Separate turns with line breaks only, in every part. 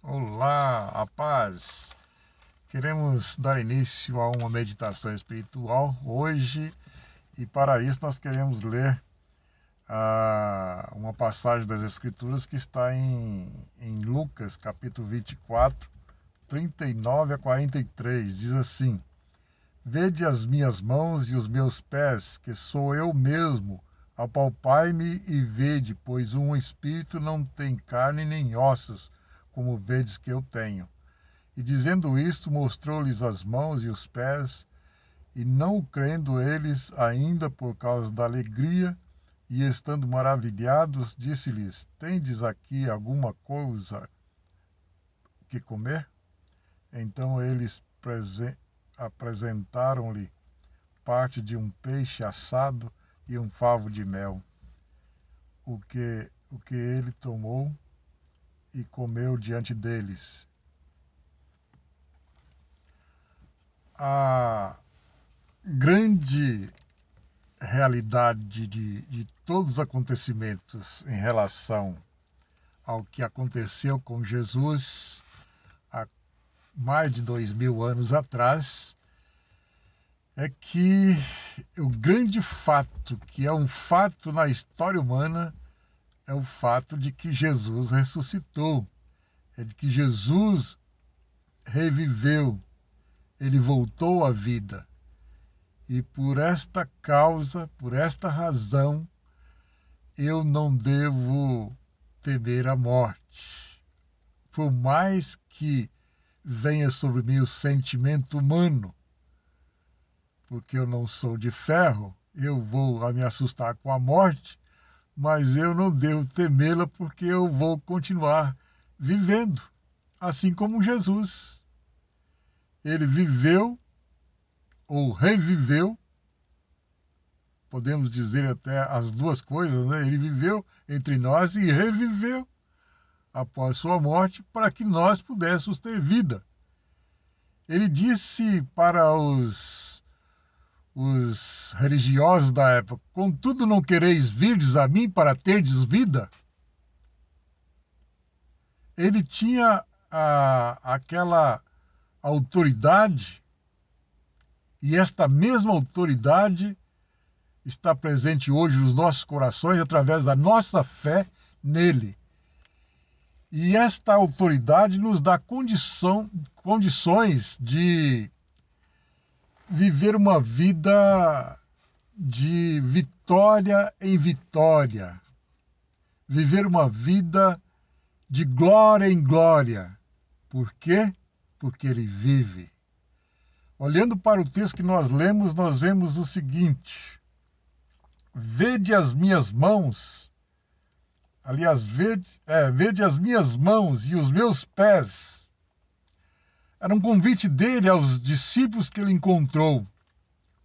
Olá, a paz! Queremos dar início a uma meditação espiritual hoje e para isso nós queremos ler uma passagem das Escrituras que está em Lucas, capítulo 24, 39 a 43. Diz assim: Vede as minhas mãos e os meus pés, que sou eu mesmo. Apalpai-me e vede, pois um espírito não tem carne nem ossos, como vedes que eu tenho. E dizendo isto, mostrou-lhes as mãos e os pés, e não crendo eles ainda por causa da alegria, e estando maravilhados, disse-lhes: Tendes aqui alguma coisa que comer? Então eles apresentaram-lhe parte de um peixe assado e um favo de mel, o que ele tomou e comeu diante deles. A grande realidade de todos os acontecimentos em relação ao que aconteceu com Jesus há mais de 2000 anos atrás é que o grande fato, que é um fato na história humana, é o fato de que Jesus ressuscitou, é de que Jesus reviveu, ele voltou à vida. E por esta causa, por esta razão, eu não devo temer a morte. Por mais que venha sobre mim o sentimento humano, porque eu não sou de ferro, eu vou me assustar com a morte, mas eu não devo temê-la porque eu vou continuar vivendo, assim como Jesus. Ele viveu ou reviveu, podemos dizer até as duas coisas, né? Ele viveu entre nós e reviveu após sua morte para que nós pudéssemos ter vida. Ele disse para os religiosos da época: Contudo não quereis virdes a mim para terdes vida? Ele tinha aquela autoridade, e esta mesma autoridade está presente hoje nos nossos corações através da nossa fé nele. E esta autoridade nos dá condições de viver uma vida de vitória em vitória, viver uma vida de glória em glória. Por quê? Porque ele vive. Olhando para o texto que nós lemos, nós vemos o seguinte: Vede as minhas mãos, aliás, vede as minhas mãos e os meus pés. Era um convite dele aos discípulos que ele encontrou,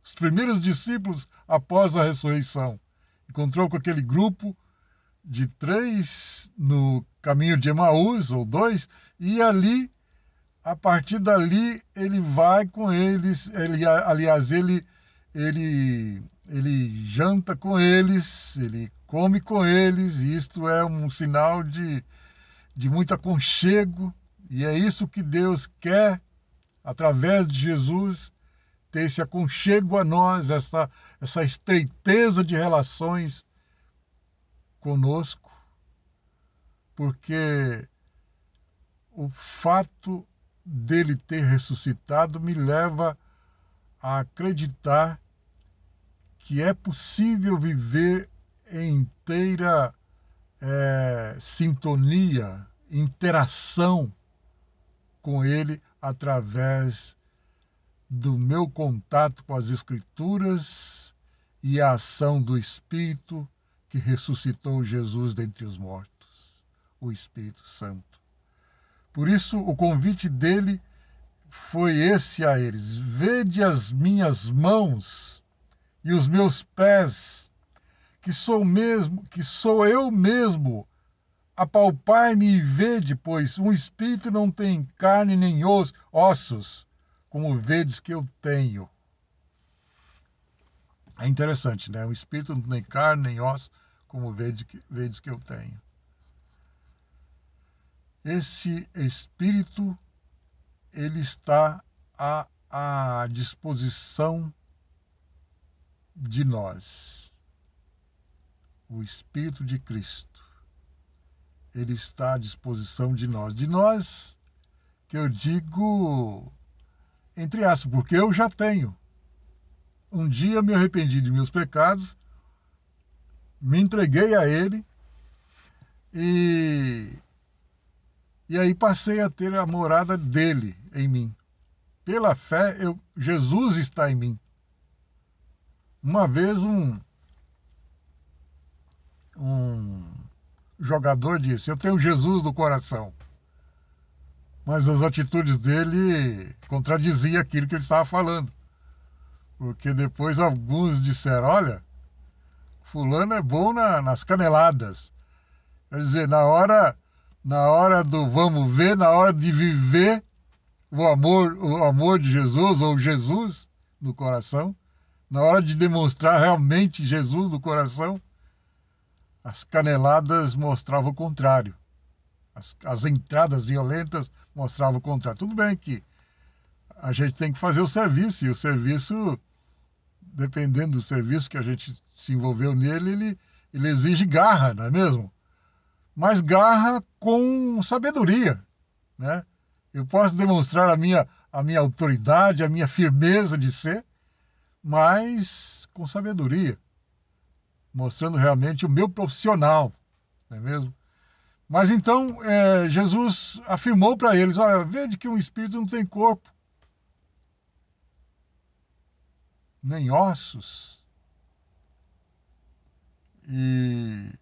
os primeiros discípulos após a ressurreição. Encontrou com aquele grupo de 3 no caminho de Emaús, ou 2, e ali, a partir dali, ele vai com eles, ele janta com eles, ele come com eles, e isto é um sinal de muito aconchego, e é isso que Deus quer, através de Jesus, ter esse aconchego a nós, essa estreiteza de relações conosco, porque o fato dele ter ressuscitado me leva a acreditar que é possível viver em inteira sintonia, interação com ele através do meu contato com as Escrituras e a ação do Espírito que ressuscitou Jesus dentre os mortos, o Espírito Santo. Por isso, o convite dele foi esse a eles: Vede as minhas mãos e os meus pés, que sou eu mesmo. Apalpai-me e vede, pois um espírito não tem carne nem ossos, como vedes que eu tenho. É interessante, né? Um espírito não tem carne nem ossos, como vedes que eu tenho. esse Espírito, ele está à disposição de nós. O Espírito de Cristo, ele está à disposição de nós. De nós, que eu digo, entre aspas, porque eu já tenho. Um dia eu me arrependi de meus pecados, me entreguei a ele e aí passei a ter a morada dele em mim. Pela fé, Jesus está em mim. Uma vez um jogador disse: eu tenho Jesus no coração. Mas as atitudes dele contradiziam aquilo que ele estava falando. Porque depois alguns disseram: olha, fulano é bom nas caneladas. Quer dizer, na hora do vamos ver, na hora de viver o amor de Jesus, ou Jesus no coração, na hora de demonstrar realmente Jesus no coração, as caneladas mostravam o contrário. As entradas violentas mostravam o contrário. Tudo bem que a gente tem que fazer o serviço, e o serviço, dependendo do serviço que a gente se envolveu nele, ele exige garra, não é mesmo? Mas garra com sabedoria, né? Eu posso demonstrar a minha autoridade, a minha firmeza de ser, mas com sabedoria, mostrando realmente o meu profissional, não é mesmo? Mas então Jesus afirmou para eles: olha, vede que um espírito não tem corpo, nem ossos. E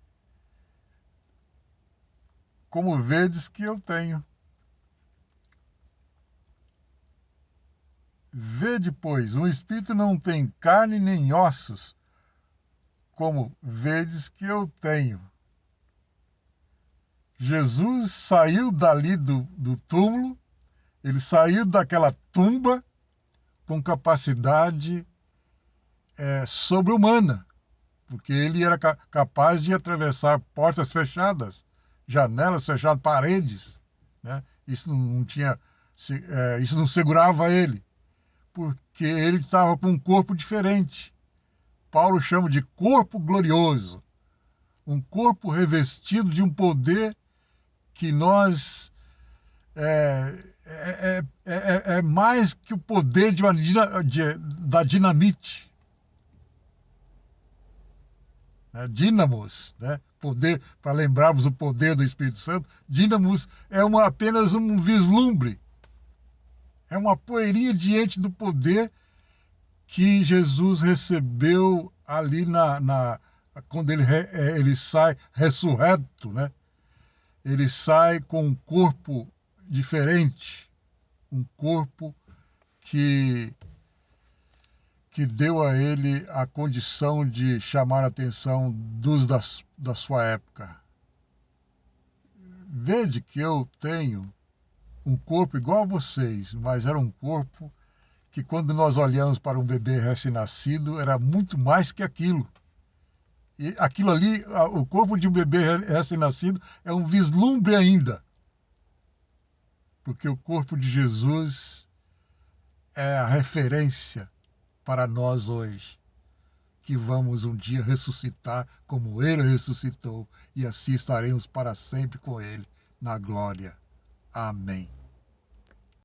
como vedes que eu tenho. Vede, pois, um espírito não tem carne nem ossos, como vedes que eu tenho. Jesus saiu dali do túmulo, ele saiu daquela tumba com capacidade sobre-humana, porque ele era capaz de atravessar portas fechadas, janelas fechadas, paredes, né? Isso não tinha, isso não segurava ele, porque ele estava com um corpo diferente. Paulo chama de corpo glorioso, um corpo revestido de um poder que nós é mais que o poder da dinamite, né? Dínamos, né? Poder, para lembrarmos o poder do Espírito Santo, dínamos é apenas um vislumbre, é uma poeirinha diante do poder que Jesus recebeu ali quando ele sai ressurreto, né? Ele sai com um corpo diferente, um corpo que deu a ele a condição de chamar a atenção da sua época. Vede que eu tenho um corpo igual a vocês, mas era um corpo que, quando nós olhamos para um bebê recém-nascido, era muito mais que aquilo. E aquilo ali, o corpo de um bebê recém-nascido, é um vislumbre ainda. Porque o corpo de Jesus é a referência para nós hoje, que vamos um dia ressuscitar como ele ressuscitou, e assim estaremos para sempre com ele na glória. Amém.